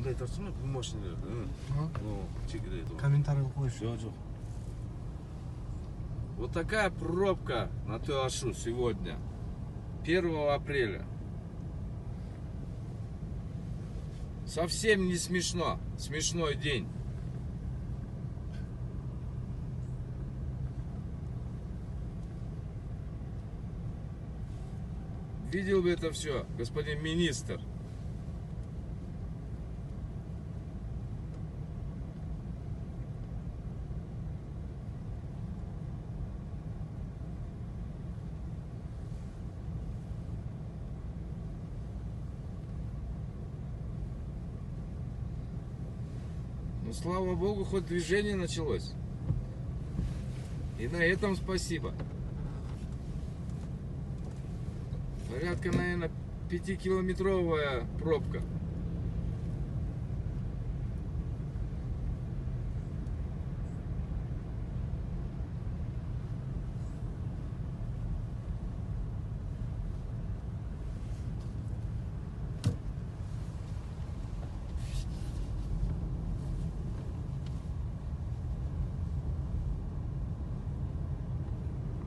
мындай тұрсын бұл машиналар. Чекидейді. Комментарий қойшы. Жоқ. Вот такая пробка на Туашу сегодня, 1 апреля. Совсем не смешно. Смешной день. Видел бы это все, господин министр. Ну, слава богу, хоть движение началось. И на этом спасибо. Порядка, наверное, 5-километровая пробка.